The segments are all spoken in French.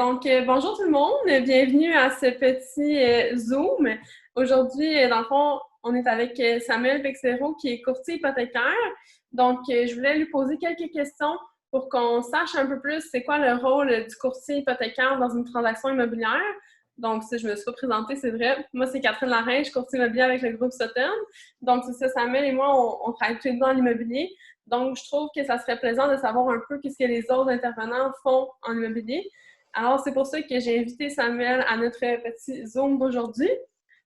Bonjour tout le monde, bienvenue à ce petit Zoom. Aujourd'hui, dans le fond, on est avec Samuel Bexero qui est courtier hypothécaire. Je voulais lui poser quelques questions pour qu'on sache un peu plus c'est quoi le rôle du courtier hypothécaire dans une transaction immobilière. Donc, si je me suis pas présentée, c'est vrai. Moi, c'est Catherine Larrain, je suis courtier immobilier avec le groupe Sutton. Donc, c'est ça, Samuel et moi, on travaille tous les deux dans l'immobilier. Donc, je trouve que ça serait plaisant de savoir un peu ce que les autres intervenants font en immobilier. Alors, c'est pour ça que j'ai invité Samuel à notre petit Zoom d'aujourd'hui.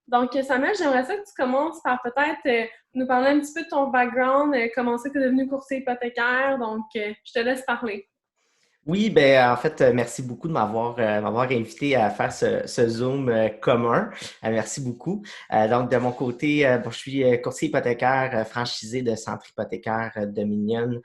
Donc, Samuel, j'aimerais ça que tu commences par peut-être nous parler un petit peu de ton background, comment c'est que tu es devenu courtier hypothécaire. Je te laisse parler. Oui, ben en fait, merci beaucoup de m'avoir invité à faire ce Zoom commun. Merci beaucoup. Donc, de mon côté, je suis courtier hypothécaire franchisé de Centre hypothécaire Dominion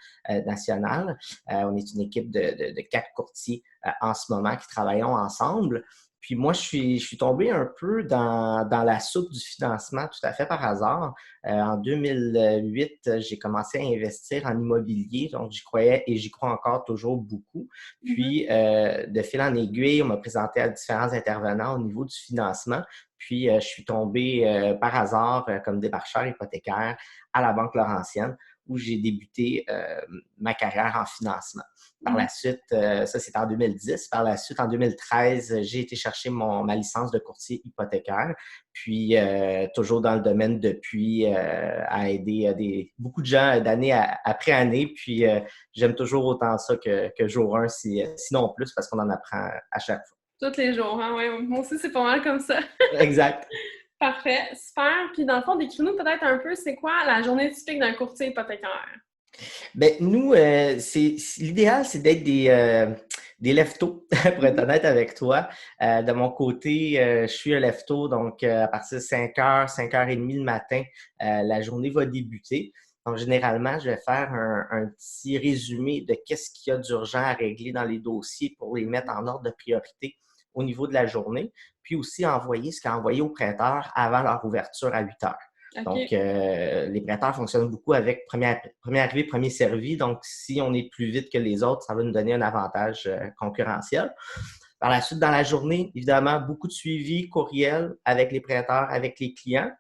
National. On est une équipe de 4 courtiers en ce moment qui travaillons ensemble. Puis moi, je suis tombé un peu dans la soupe du financement tout à fait par hasard. En 2008, j'ai commencé à investir en immobilier, donc j'y croyais et j'y crois encore toujours beaucoup. Mhm. Puis, de fil en aiguille, on m'a présenté à différents intervenants au niveau du financement. Puis, je suis tombé par hasard comme démarcheur hypothécaire à la Banque Laurentienne où j'ai débuté ma carrière en financement. Par la Mhm. suite, ça c'était en 2010. Par la suite, en 2013, j'ai été chercher ma licence de courtier hypothécaire. Puis, toujours dans le domaine depuis, à aider beaucoup de gens d'année après année. Puis, j'aime toujours autant ça que jour 1, sinon plus, parce qu'on en apprend à chaque fois. Tous les jours, hein? Ouais, moi aussi, c'est pas mal comme ça. Exact. Parfait, super. Puis dans le fond, décris-nous peut-être un peu c'est quoi la journée typique d'un courtier hypothécaire. Ben, nous, l'idéal, c'est d'être des leftos, pour être Mhm. honnête avec toi. De mon côté, je suis un lefto, donc à partir de 5 heures, 5h30 le matin, la journée va débuter. Donc, généralement, je vais faire un petit résumé de qu'est-ce qu'il y a d'urgent à régler dans les dossiers pour les mettre en ordre de priorité au niveau de la journée, puis aussi envoyer ce qu'il y a envoyé aux prêteurs avant leur ouverture à 8 heures. Donc, OK. les prêteurs fonctionnent beaucoup avec premier arrivé, premier servi. Donc, si on est plus vite que les autres, ça va nous donner un avantage concurrentiel. Par la suite, dans la journée, évidemment, beaucoup de suivi courriel avec les prêteurs, avec les clients.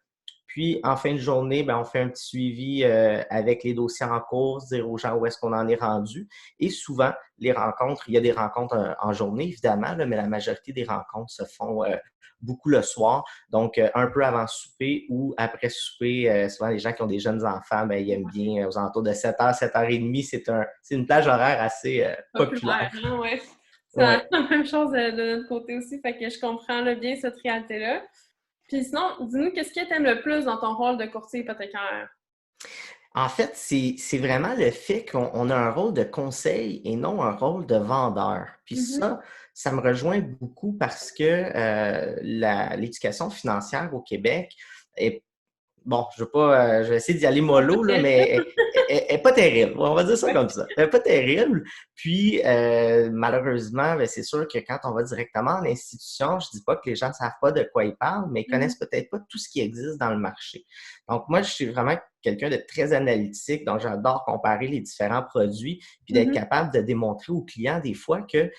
Puis, en fin de journée, ben, on fait un petit suivi avec les dossiers en cours, dire aux gens où est-ce qu'on en est rendu. Et souvent, les rencontres, il y a des rencontres en journée, évidemment, là, mais la majorité des rencontres se font beaucoup le soir. Donc, un peu avant souper ou après souper, souvent les gens qui ont des jeunes enfants, ben, ils aiment bien aux alentours de 7h, 7h30. C'est une plage horaire assez populaire. Populaire, hein, ouais. C'est Ouais. la même chose de notre côté aussi, fait que je comprends là, bien cette réalité-là. Puis sinon, dis-nous, qu'est-ce que tu aimes le plus dans ton rôle de courtier hypothécaire? En fait, c'est vraiment le fait qu'on a un rôle de conseil et non un rôle de vendeur. Puis Mhm. ça me rejoint beaucoup parce que l'éducation financière au Québec est bon, je vais essayer d'y aller On peut mollo, là, être. mais elle est pas terrible. On va dire ça comme ça. Elle est pas terrible. Puis, malheureusement, ben, c'est sûr que quand on va directement en institution, je dis pas que les gens ne savent pas de quoi ils parlent, mais ils Mhm. connaissent peut-être pas tout ce qui existe dans le marché. Donc, moi, je suis vraiment quelqu'un de très analytique, donc j'adore comparer les différents produits, puis d'être Mhm. capable de démontrer aux clients des fois que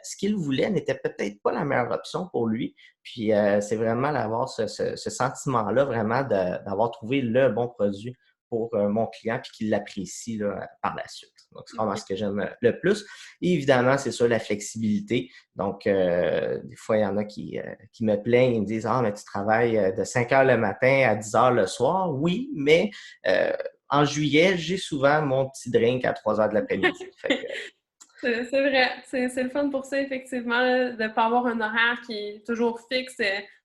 ce qu'il voulait n'était peut-être pas la meilleure option pour lui. Puis c'est vraiment d'avoir ce sentiment-là, vraiment d'avoir trouvé le bon produit pour mon client puis qu'il l'apprécie là, par la suite. Donc, c'est vraiment OK. ce que j'aime le plus. Et évidemment, c'est ça, la flexibilité. Donc, des fois, il y en a qui me plaignent, ils me disent: Ah, mais tu travailles de 5 heures le matin à 10 heures le soir. Oui, mais euh, en juillet, j'ai souvent mon petit drink à 3 heures de l'après-midi. Fait que, C'est vrai, c'est le fun pour ça, effectivement, là, de ne pas avoir un horaire qui est toujours fixe,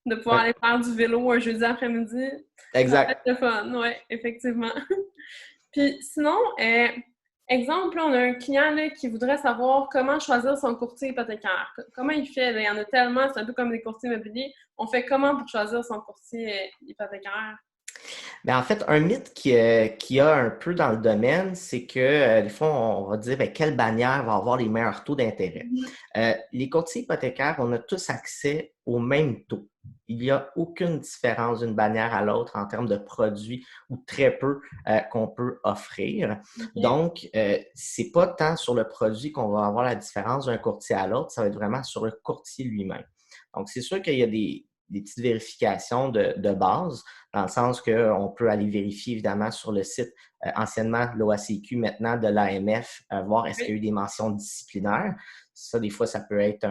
de pouvoir ouais, aller faire du vélo un jeudi après-midi. Ça peut être exact. le fun, oui, effectivement. Puis sinon, exemple, là, on a un client là, qui voudrait savoir comment choisir son courtier hypothécaire. Comment il fait? Là? Il y en a tellement, c'est un peu comme des courtiers immobiliers. On fait comment pour choisir son courtier hypothécaire? Mais en fait, un mythe qui a un peu dans le domaine, c'est que des fois, on va dire ben, quelle bannière va avoir les meilleurs taux d'intérêt. Mhm. Les courtiers hypothécaires, on a tous accès au même taux. il n'y a aucune différence d'une bannière à l'autre en termes de produits ou très peu qu'on peut offrir. OK. Donc, c'est pas tant sur le produit qu'on va avoir la différence d'un courtier à l'autre, ça va être vraiment sur le courtier lui-même. Donc, c'est sûr qu'il y a des petites vérifications de base, dans le sens qu'on peut aller vérifier évidemment sur le site anciennement de l'OACQ, maintenant de l'AMF, voir est-ce qu'il y a eu des mentions disciplinaires. Ça, des fois, ça peut être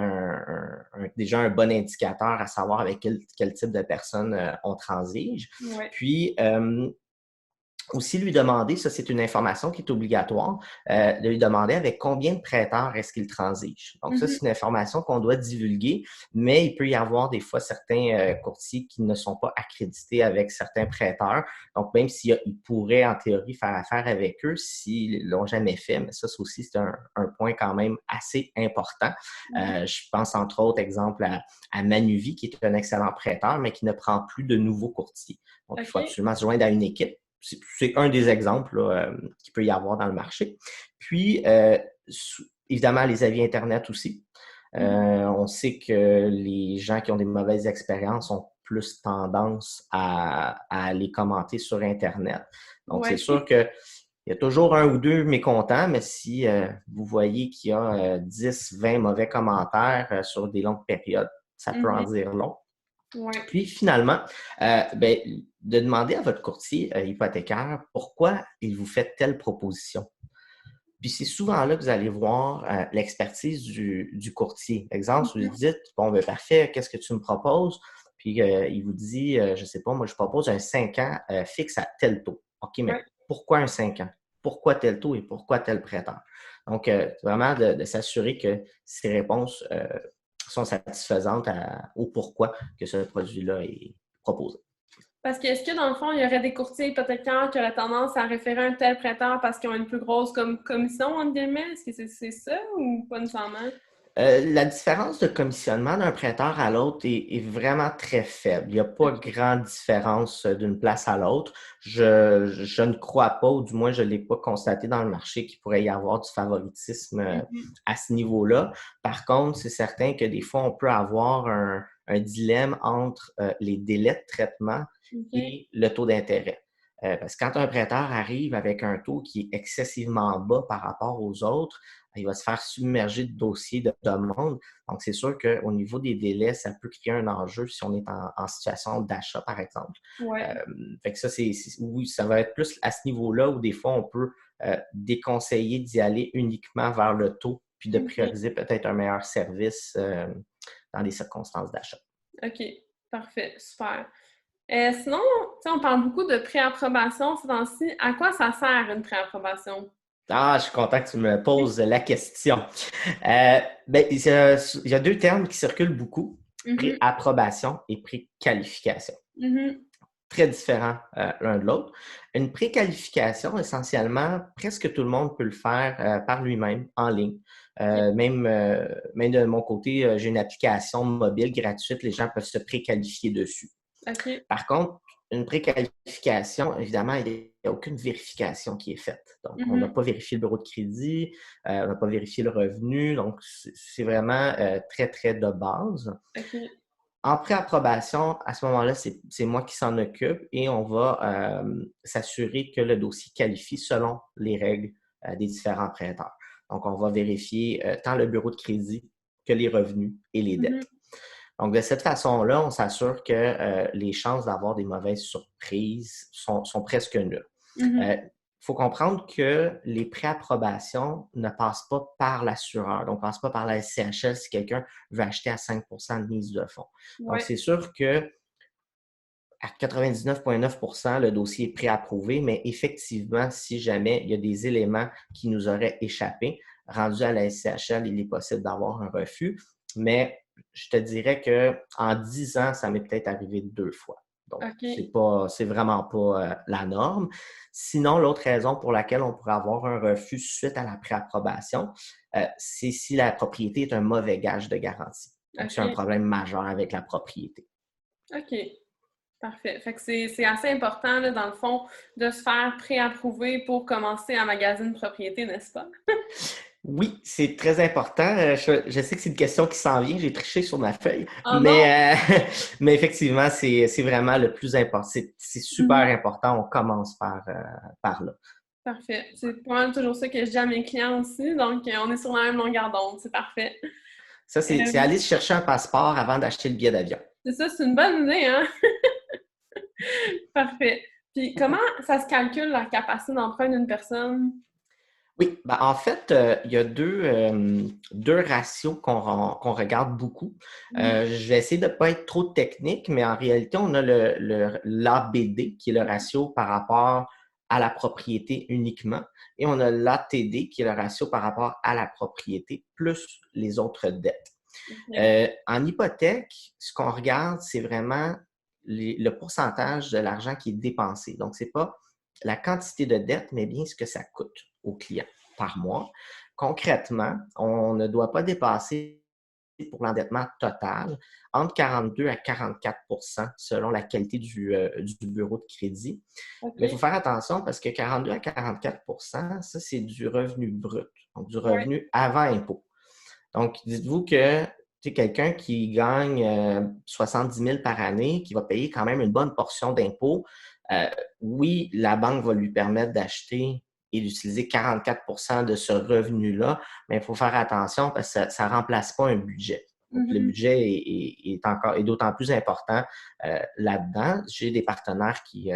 déjà un bon indicateur à savoir avec quel type de personnes on transige. Ouais. Puis, aussi lui demander, ça c'est une information qui est obligatoire, de lui demander avec combien de prêteurs est-ce qu'il transige. Donc ça, c'est une information qu'on doit divulguer, mais il peut y avoir des fois certains courtiers qui ne sont pas accrédités avec certains prêteurs. Donc même s'il pourrait en théorie faire affaire avec eux, s'ils ne l'ont jamais fait, mais ça aussi c'est un point quand même assez important. Je pense entre autres, exemple, à Manuvie, qui est un excellent prêteur, mais qui ne prend plus de nouveaux courtiers. Donc il faut absolument se joindre à une équipe. C'est un des exemples qu'il peut y avoir dans le marché. Puis, évidemment, les avis Internet aussi. On sait que les gens qui ont des mauvaises expériences ont plus tendance à les commenter sur Internet. Donc, c'est sûr qu'il y a toujours un ou deux mécontents, mais si vous voyez qu'il y a 10, 20 mauvais commentaires sur des longues périodes, ça peut en dire long. Ouais. Puis finalement, de demander à votre courtier hypothécaire pourquoi il vous fait telle proposition. Puis c'est souvent là que vous allez voir l'expertise du courtier. Exemple, vous lui dites, bon, ben parfait, qu'est-ce que tu me proposes? Puis il vous dit, je ne sais pas, moi je propose un 5 ans fixe à tel taux. OK, mais pourquoi un 5 ans? Pourquoi tel taux et pourquoi tel prêteur? Donc, vraiment de s'assurer que ces réponses sont satisfaisantes au pourquoi que ce produit-là est proposé. Parce que est-ce que dans le fond, il y aurait des courtiers hypothécaires qui auraient tendance à référer un tel prêteur parce qu'ils ont une plus grosse commission, entre guillemets? Est-ce que c'est ça ou pas nécessairement? La différence de commissionnement d'un prêteur à l'autre est vraiment très faible. Il n'y a pas grande différence d'une place à l'autre. Je ne crois pas, ou du moins je ne l'ai pas constaté dans le marché, qu'il pourrait y avoir du favoritisme à ce niveau-là. Par contre, c'est certain que des fois, on peut avoir un dilemme entre les délais de traitement et le taux d'intérêt. Parce que quand un prêteur arrive avec un taux qui est excessivement bas par rapport aux autres, il va se faire submerger de dossiers de demande. Donc, c'est sûr qu'au niveau des délais, ça peut créer un enjeu si on est en situation d'achat, par exemple. Fait que ça, oui, ça va être plus à ce niveau-là où des fois, on peut déconseiller d'y aller uniquement vers le taux puis de prioriser peut-être un meilleur service dans les circonstances d'achat. OK, parfait, super. Sinon, on parle beaucoup de préapprobation ces temps-ci. À quoi ça sert une préapprobation? Ah, je suis content que tu me poses la question. Il y a deux termes qui circulent beaucoup, préapprobation et préqualification. Très différents l'un de l'autre. Une préqualification, essentiellement, presque tout le monde peut le faire par lui-même, en ligne. Même de mon côté, j'ai une application mobile gratuite, les gens peuvent se préqualifier dessus. Par contre, une préqualification, évidemment, il n'y a aucune vérification qui est faite. Donc, on n'a pas vérifié le bureau de crédit, on n'a pas vérifié le revenu. Donc, c'est vraiment très, très de base. En préapprobation, à ce moment-là, c'est moi qui s'en occupe et on va s'assurer que le dossier qualifie selon les règles des différents prêteurs. Donc, on va vérifier tant le bureau de crédit que les revenus et les dettes. Donc, de cette façon-là, on s'assure que les chances d'avoir des mauvaises surprises sont presque nulles. Il faut comprendre que les préapprobations ne passent pas par l'assureur, donc ne passent pas par la SCHL si quelqu'un veut acheter à 5 de mise de fonds. Donc, c'est sûr que à 99,9 % le dossier est préapprouvé, mais effectivement, si jamais il y a des éléments qui nous auraient échappé, rendu à la SCHL, il est possible d'avoir un refus, mais je te dirais qu'en 10 ans, ça m'est peut-être arrivé 2 fois. Donc, c'est vraiment pas la norme. Sinon, l'autre raison pour laquelle on pourrait avoir un refus suite à la préapprobation, c'est si la propriété est un mauvais gage de garantie. Donc, c'est un problème majeur avec la propriété. OK. Parfait. Fait que c'est assez important, là, dans le fond, de se faire préapprouver pour commencer à magasiner une propriété, n'est-ce pas? Oui, c'est très important. Je sais que c'est une question qui s'en vient. J'ai triché sur ma feuille, Oh non! mais effectivement, c'est vraiment le plus important. C'est super Mhm. important. On commence par là. Parfait. C'est pas mal toujours ça que je dis à mes clients aussi, donc on est sur la même longueur d'onde, c'est parfait. Ça, c'est Euh, aller se chercher un passeport avant d'acheter le billet d'avion. c'est ça, c'est une bonne idée, hein? Parfait. Puis comment ça se calcule la capacité d'emprunt d'une personne? Oui, ben, en fait, il y a deux ratios qu'on regarde beaucoup. Mhm. Je vais essayer de ne pas être trop technique, mais en réalité, on a l'ABD, qui est le ratio par rapport à la propriété uniquement, et on a l'ATD, qui est le ratio par rapport à la propriété, plus les autres dettes. Ok. En hypothèque, ce qu'on regarde, c'est vraiment le pourcentage de l'argent qui est dépensé. Donc, ce n'est pas la quantité de dette, mais bien ce que ça coûte au client par mois. Concrètement, on ne doit pas dépasser pour l'endettement total entre 42 à 44 selon la qualité du bureau de crédit. Ok. Mais il faut faire attention parce que 42 à 44 ça, c'est du revenu brut, donc du Ouais. revenu avant impôt. Donc, dites-vous que quelqu'un qui gagne 70 000 par année, qui va payer quand même une bonne portion d'impôts, euh, oui, la banque va lui permettre d'acheter et d'utiliser 44 de ce revenu-là, mais il faut faire attention parce que ça ne remplace pas un budget. Donc, le Mhm. budget est d'autant plus important là-dedans. J'ai des partenaires qui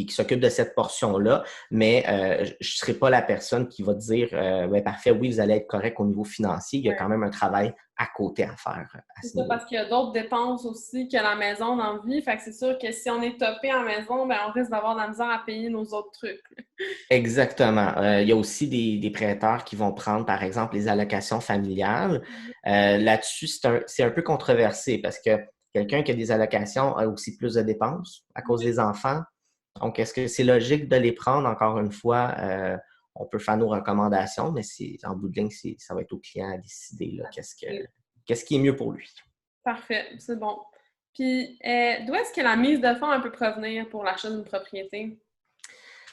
s'occupe de cette portion-là, mais je ne serai pas la personne qui va dire ben, parfait, oui, vous allez être correct au niveau financier. Il y a Ouais. quand même un travail à côté à faire à C'est ce ça, niveau-là. parce qu'il y a d'autres dépenses aussi que la maison dans la vie. Fait que c'est sûr que si on est topé en maison, ben on risque d'avoir de la misère à payer nos autres trucs. Exactement. Il y a aussi des prêteurs qui vont prendre, par exemple, les allocations familiales. Là-dessus, c'est un peu controversé parce que quelqu'un qui a des allocations a aussi plus de dépenses à cause des enfants. Donc, est-ce que c'est logique de les prendre? Encore une fois, on peut faire nos recommandations, mais en bout de ligne, ça va être au client à décider là, C'est qu'est-ce qui est mieux pour lui. parfait, c'est bon. Puis, d'où est-ce que la mise de fonds elle peut provenir pour l'achat d'une propriété?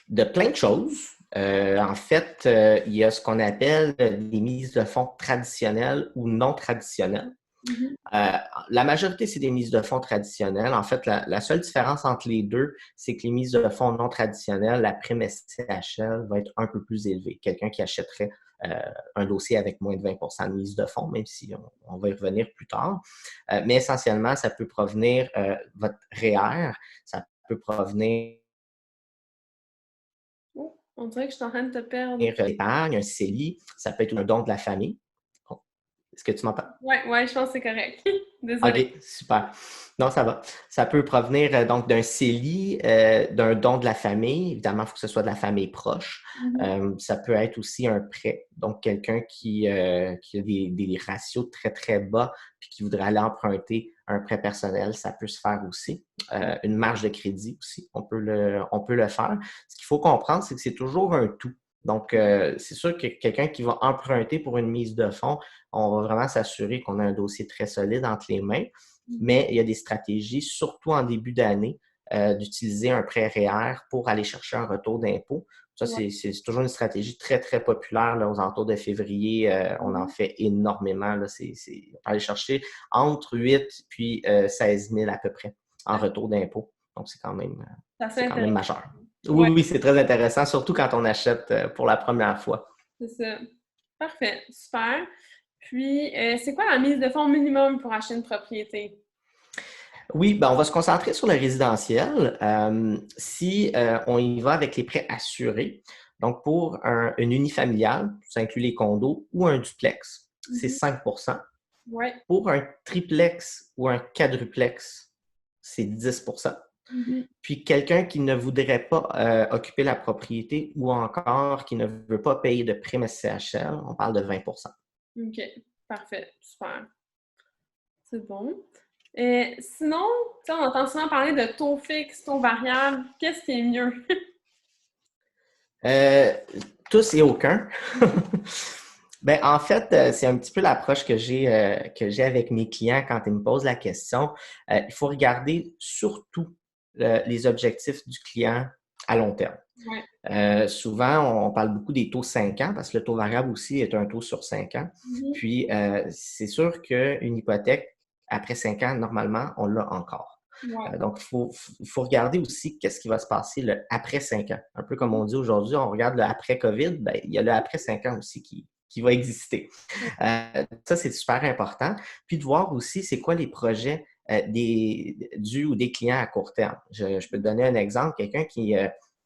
De plein de choses. En fait, il y a ce qu'on appelle des mises de fonds traditionnelles ou non traditionnelles. Mhm. Euh, la majorité, c'est des mises de fonds traditionnelles. En fait, la seule différence entre les deux, c'est que les mises de fonds non traditionnelles, la prime SCHL va être un peu plus élevée. Quelqu'un qui achèterait euh, un dossier avec moins de 20 de mise de fonds, même si on va y revenir plus tard. Mais essentiellement, ça peut provenir votre REER, ça peut provenir Oh, on dirait que je suis en train de te perdre. l'épargne, un CELI, ça peut être un don de la famille. Bon, est-ce que tu m'entends? Ouais, ouais, je pense que c'est correct. OK, Désolée. super. Non, ça va. Ça peut provenir donc d'un CELI, d'un don de la famille. Évidemment, il faut que ce soit de la famille proche. Mhm. Ça peut être aussi un prêt. Donc, quelqu'un qui a des ratios très, très bas puis qui voudrait aller emprunter un prêt personnel, ça peut se faire aussi. Une marge de crédit aussi, on peut le faire. Ce qu'il faut comprendre, c'est que c'est toujours un tout. Donc, c'est sûr que quelqu'un qui va emprunter pour une mise de fonds, on va vraiment s'assurer qu'on a un dossier très solide entre les mains, Mhm. mais il y a des stratégies, surtout en début d'année, d'utiliser un prêt REER pour aller chercher un retour d'impôt. Ça, Ouais. c'est toujours une stratégie très, très populaire là, aux alentours de février. On en Mhm. fait énormément. Là. On peut aller chercher entre 8 puis 16 000 à peu près en retour d'impôt. Donc, C'est assez c'est quand même intéressant. majeur. Oui, Ouais, oui, c'est très intéressant, surtout quand on achète pour la première fois. c'est ça. Parfait, super. Puis, c'est quoi la mise de fonds minimum pour acheter une propriété? Oui, ben on va se concentrer sur le résidentiel. Si on y va avec les prêts assurés, donc pour une unifamiliale, ça inclut les condos, ou un duplex, c'est Mhm. 5. Ouais. Pour un triplex ou un quadruplex, c'est 10. Mhm. Puis quelqu'un qui ne voudrait pas occuper la propriété ou encore qui ne veut pas payer de prime SCHL, on parle de 20. OK. Parfait. Super. C'est bon. Et sinon, tu sais, on entend souvent parler de taux fixe, taux variable. Qu'est-ce qui est mieux? Euh, Tous et aucun. Ben, en fait, c'est un petit peu l'approche que j'ai avec mes clients quand ils me posent la question. Il faut regarder surtout les objectifs du client à long terme. Ouais. Souvent, on parle beaucoup des taux 5 ans parce que le taux variable aussi est un taux sur 5 ans. Mhm. Puis, c'est sûr qu'une hypothèque, après 5 ans, normalement, on l'a encore. Ouais. Donc, il faut regarder aussi qu'est-ce qui va se passer le après 5 ans. Un peu comme on dit aujourd'hui, on regarde le après COVID, ben, il y a le après 5 ans aussi qui va exister. Ça, c'est super important. Puis de voir aussi, c'est quoi les projets ou des clients à court terme. Je peux te donner un exemple. Quelqu'un qui,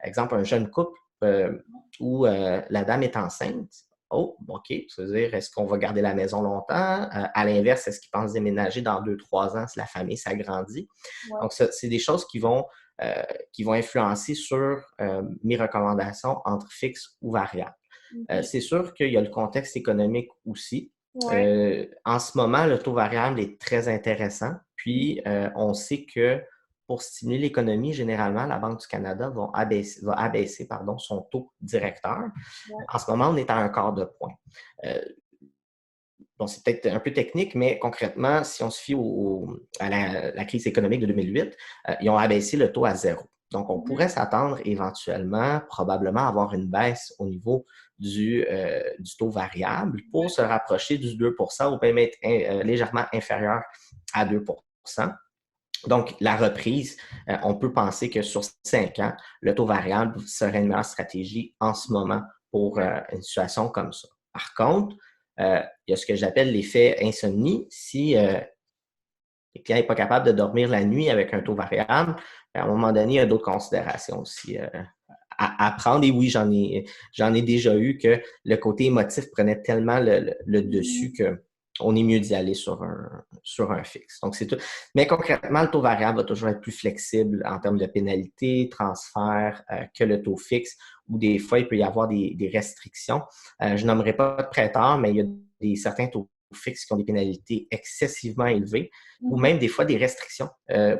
exemple, un jeune couple où la dame est enceinte. Oh, OK. C'est-à-dire, est-ce qu'on va garder la maison longtemps? À l'inverse, est-ce qu'ils pensent déménager dans 2, 3 ans si la famille s'agrandit? Ouais. Donc, ça, c'est des choses qui vont influencer sur mes recommandations entre fixe ou variable. Ok. C'est sûr qu'il y a le contexte économique aussi. Ouais. En ce moment, le taux variable est très intéressant. Puis, on sait que pour stimuler l'économie, généralement, la Banque du Canada va abaisser son taux directeur. Ouais. En ce moment, on est à un quart de point. Euh, bon, c'est peut-être un peu technique, mais concrètement, si on se fie à la crise économique de 2008, ils ont abaissé le taux à 0. Donc, on Mhm. pourrait s'attendre éventuellement, probablement, à avoir une baisse au niveau du taux variable pour se rapprocher du 2 ou même être légèrement inférieur à 2. Donc, la reprise, on peut penser que sur 5 ans, le taux variable serait une meilleure stratégie en ce moment pour Ouais. une situation comme ça. Par contre, il y a ce que j'appelle l'effet insomnie. Si le client n'est pas capable de dormir la nuit avec un taux variable, à un moment donné, il y a d'autres considérations aussi à prendre. Et oui, j'en ai déjà eu que le côté émotif prenait tellement le dessus Mhm. que on est mieux d'y aller sur un fixe. Donc, c'est tout. Mais concrètement, le taux variable va toujours être plus flexible en termes de pénalités, transferts, que le taux fixe, où des fois, il peut y avoir des restrictions. Je nommerai pas de prêteurs, mais il y a certains taux fixes qui ont des pénalités excessivement élevées ou Mhm. même des fois des restrictions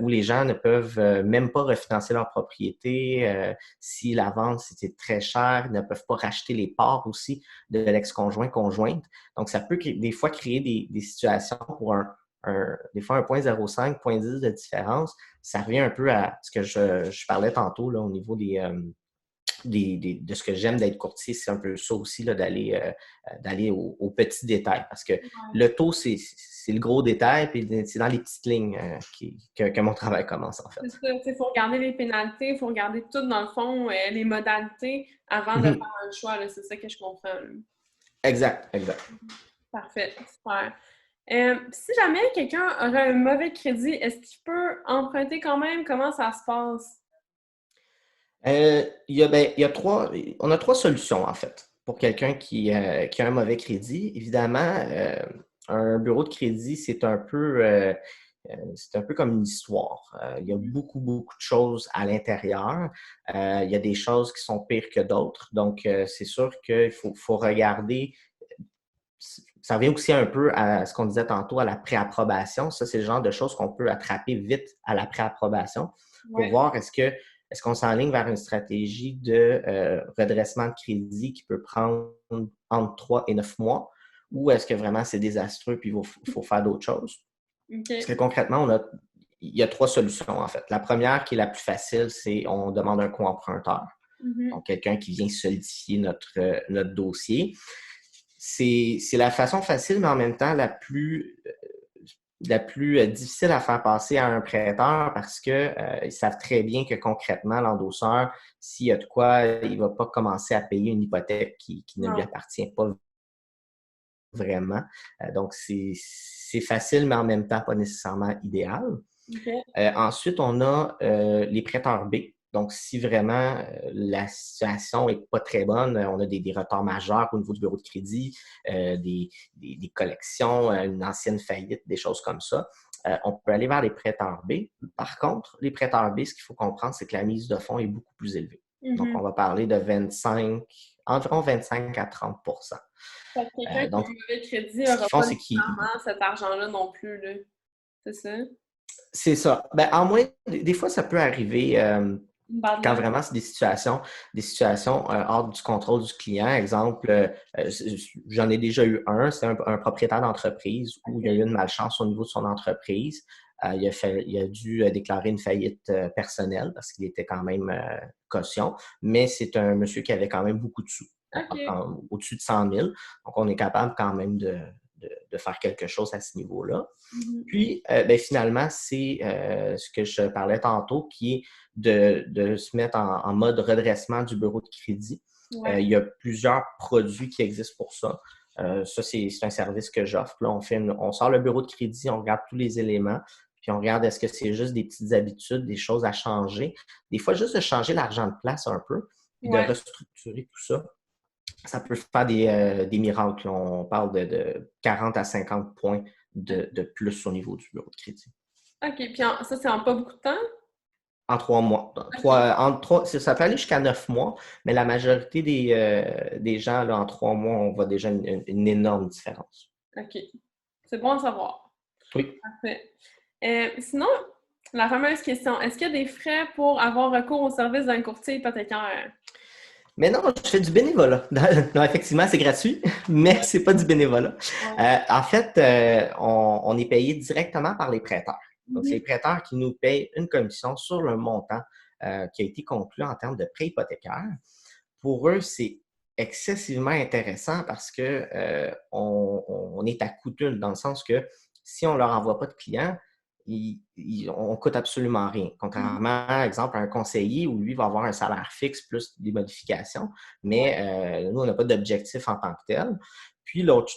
où les gens ne peuvent même pas refinancer leur propriété. Si la vente, c'était très cher, ils ne peuvent pas racheter les parts aussi de l'ex-conjoint, conjointe. Donc, ça peut des fois créer des situations pour des fois un 0,05, 0,10 de différence. Ça revient un peu à ce que je parlais tantôt là, au niveau de ce que j'aime d'être courtier, c'est un peu ça aussi, là, d'aller aux petits détails. Parce que Ouais. le taux, c'est le gros détail, puis c'est dans les petites lignes que mon travail commence, en fait. C'est ça. Il faut regarder les pénalités, il faut regarder tout, dans le fond, les modalités avant de faire un choix, là. C'est ça que je comprends, là. Exact, exact. Parfait. Super. Si jamais quelqu'un aurait un mauvais crédit, est-ce qu'il peut emprunter quand même? Comment ça se passe? On a 3 solutions, en fait, pour quelqu'un qui a un mauvais crédit. Évidemment, un bureau de crédit, c'est un peu comme une histoire. Il y a beaucoup, beaucoup de choses à l'intérieur. Il y a des choses qui sont pires que d'autres. Donc, c'est sûr qu'il faut regarder. Ça revient aussi un peu à ce qu'on disait tantôt, à la préapprobation. Ça, c'est le genre de choses qu'on peut attraper vite à la préapprobation pour Ouais. voir est-ce qu'on s'enligne vers une stratégie de redressement de crédit qui peut prendre entre 3 et 9 mois ou est-ce que vraiment c'est désastreux puis il faut faire d'autres choses. Parce que OK. concrètement, il y a 3 solutions en fait. La première, qui est la plus facile, c'est on demande un co-emprunteur. Mhm. Donc, quelqu'un qui vient solidifier notre dossier. C'est la façon facile, mais en même temps la plus difficile à faire passer à un prêteur parce que ils savent très bien que concrètement, l'endosseur, s'il y a de quoi, il ne va pas commencer à payer une hypothèque qui ne lui Non. appartient pas vraiment. Donc, c'est facile, mais en même temps pas nécessairement idéal. OK. Ensuite, on a les prêteurs B. Donc, si vraiment la situation n'est pas très bonne, on a des retards majeurs au niveau du bureau de crédit, des collections, une ancienne faillite, des choses comme ça, on peut aller vers les prêteurs B. Par contre, les prêteurs B, ce qu'il faut comprendre, c'est que la mise de fonds est beaucoup plus élevée. Donc, Mhm. on va parler de environ 25 à 30 Fait que quelqu'un qui a Donc, un mauvais crédit ce qu'ils n'aura font, pas c'est qu'ils nécessairement cet argent-là non plus, là. C'est ça? C'est ça. Ben, en moins, des fois, ça peut arriver Une bad quand luck. vraiment c'est des situations hors du contrôle du client. Exemple, j'en ai déjà eu un, c'est un propriétaire d'entreprise où il y a eu OK. une malchance au niveau de son entreprise. Il a dû déclarer une faillite personnelle parce qu'il était quand même caution, mais c'est un monsieur qui avait quand même beaucoup de sous, OK. au-dessus de 100 000. Donc, on est capable quand même de faire quelque chose à ce niveau-là. Mhm. Puis, finalement, c'est ce que je parlais tantôt, qui est de se mettre en mode redressement du bureau de crédit. Ouais. Il y a plusieurs produits qui existent pour ça. Ça, c'est un service que j'offre. Là, on sort le bureau de crédit, on regarde tous les éléments, puis on regarde est-ce que c'est juste des petites habitudes, des choses à changer. Des fois, juste de changer l'argent de place un peu, puis de Ouais. restructurer tout ça. Ça peut faire des miracles. On parle de 40 à 50 points de plus au niveau du bureau de crédit. OK. Puis ça, c'est en pas beaucoup de temps? En 3 mois. OK. Ça peut aller jusqu'à 9 mois, mais la majorité des gens, là, en 3 mois, on voit déjà une énorme différence. OK. C'est bon à savoir. Oui. Parfait. Sinon, la fameuse question, est-ce qu'il y a des frais pour avoir recours au service d'un courtier hypothécaire? Mais non, je fais du bénévolat. Non, effectivement, c'est gratuit, mais c'est pas du bénévolat. Ouais. En fait, on est payé directement par les prêteurs. Donc, c'est les Mhm. prêteurs qui nous payent une commission sur le montant qui a été conclu en termes de prêt hypothécaire. Pour eux, c'est excessivement intéressant parce que on est à coûteux dans le sens que si on leur envoie pas de clients, on coûte absolument rien. Mhm. Contrairement, par exemple, à un conseiller où lui va avoir un salaire fixe plus des modifications, mais Ouais. nous, on n'a pas d'objectif en tant que tel. Puis l'autre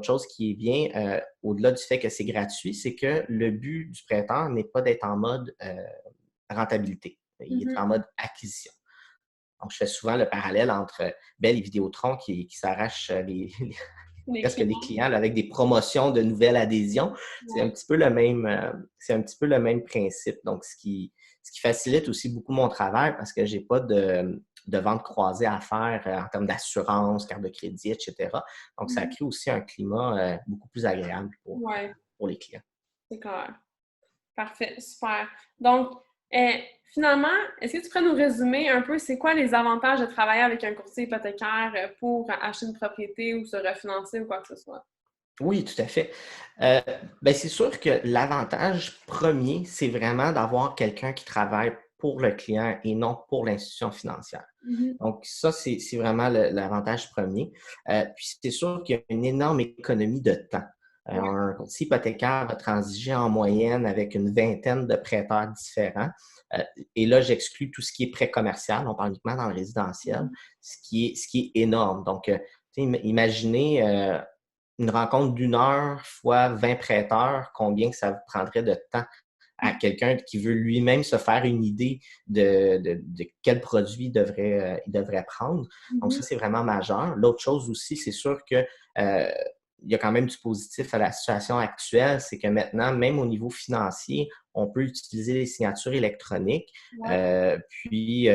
chose qui est bien, au-delà du fait que c'est gratuit, c'est que le but du prêteur n'est pas d'être en mode rentabilité. Il est Mhm. en mode acquisition. Donc, je fais souvent le parallèle entre Bell et Vidéotron qui s'arrachent Les presque les clients. clients là, avec des promotions de nouvelles adhésions. C'est un Ouais. petit peu le même, c'est un petit peu le même principe. Donc, ce qui facilite aussi beaucoup mon travail parce que j'ai pas de vente croisée à faire en termes d'assurance, carte de crédit, etc. Donc, ça Mhm. crée aussi un climat beaucoup plus agréable Ouais, pour les clients. c'est clair. Parfait, super. Donc, euh, finalement, est-ce que tu pourrais nous résumer un peu c'est quoi les avantages de travailler avec un courtier hypothécaire pour acheter une propriété ou se refinancer ou quoi que ce soit? Oui, tout à fait. Euh, c'est sûr que l'avantage premier, c'est vraiment d'avoir quelqu'un qui travaille pour le client et non pour l'institution financière. Mhm. Donc, ça, c'est vraiment l'avantage premier. Puis, c'est sûr qu'il y a une énorme économie de temps. Ouais. Un courtier hypothécaire va transiger en moyenne avec une vingtaine de prêteurs différents. Euh, et là, j'exclus tout ce qui est prêt commercial. On parle uniquement dans le résidentiel, Mhm. ce qui est énorme. Donc, imaginez une rencontre d'1 heure fois 20 prêteurs, combien ça vous prendrait de temps à quelqu'un qui veut lui-même se faire une idée de quel produit il devrait prendre. Donc, ça, Mhm. c'est vraiment majeur. L'autre chose aussi, c'est sûr que il y a quand même du positif à la situation actuelle, c'est que maintenant, même au niveau financier, on peut utiliser les signatures électroniques. Ouais. Puis,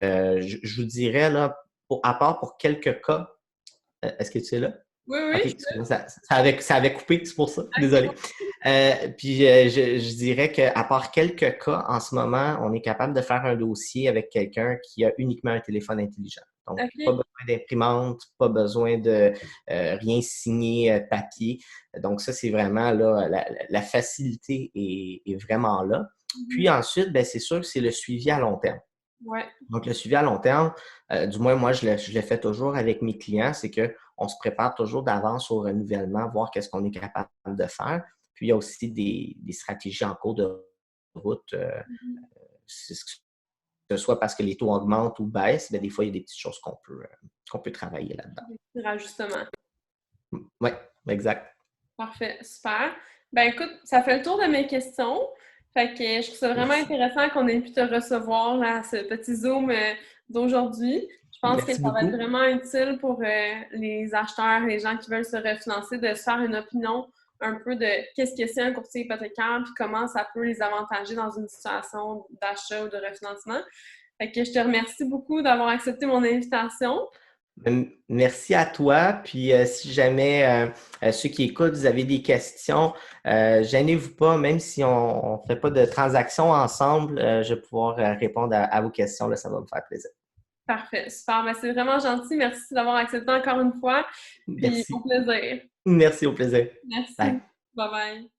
je vous dirais, là, à part pour quelques cas, est-ce que tu es là? Oui, oui, OK, excuse-moi, ça avait coupé, c'est pour ça. Désolé. ok. Puis je dirais qu'à part quelques cas, en ce moment, on est capable de faire un dossier avec quelqu'un qui a uniquement un téléphone intelligent. Donc, pas OK. besoin d'imprimante, pas besoin de rien signer papier. Donc, ça, c'est vraiment là, la facilité est vraiment là. Mhm. Puis ensuite, c'est sûr que c'est le suivi à long terme. Ouais. Donc, le suivi à long terme, du moins, moi, je le fais toujours avec mes clients, c'est qu'on se prépare toujours d'avance au renouvellement, voir qu'est-ce qu'on est capable de faire. Puis, il y a aussi des stratégies en cours de route, Mhm. que ce soit parce que les taux augmentent ou baissent, des fois, il y a des petites choses qu'on peut travailler là-dedans. Des rajustements. Oui, exact. Parfait, super. Ben écoute, ça fait le tour de mes questions. Fait que je trouve ça vraiment Merci. intéressant qu'on ait pu te recevoir là, à ce petit Zoom d'aujourd'hui. Je pense que Merci ça va être beaucoup. vraiment utile pour les acheteurs, les gens qui veulent se refinancer, de se faire une opinion un peu de qu'est-ce que c'est un courtier hypothécaire, puis comment ça peut les avantager dans une situation d'achat ou de refinancement. Fait que je te remercie beaucoup d'avoir accepté mon invitation. Merci à toi. Puis si jamais ceux qui écoutent, vous avez des questions, gênez-vous pas, même si on ne fait pas de transaction ensemble, je vais pouvoir répondre à vos questions. Là, ça va me faire plaisir. Parfait, super. Ben, c'est vraiment gentil. Merci d'avoir accepté encore une fois. Puis au Merci. plaisir. Merci, au plaisir. Merci. Bye. Bye bye.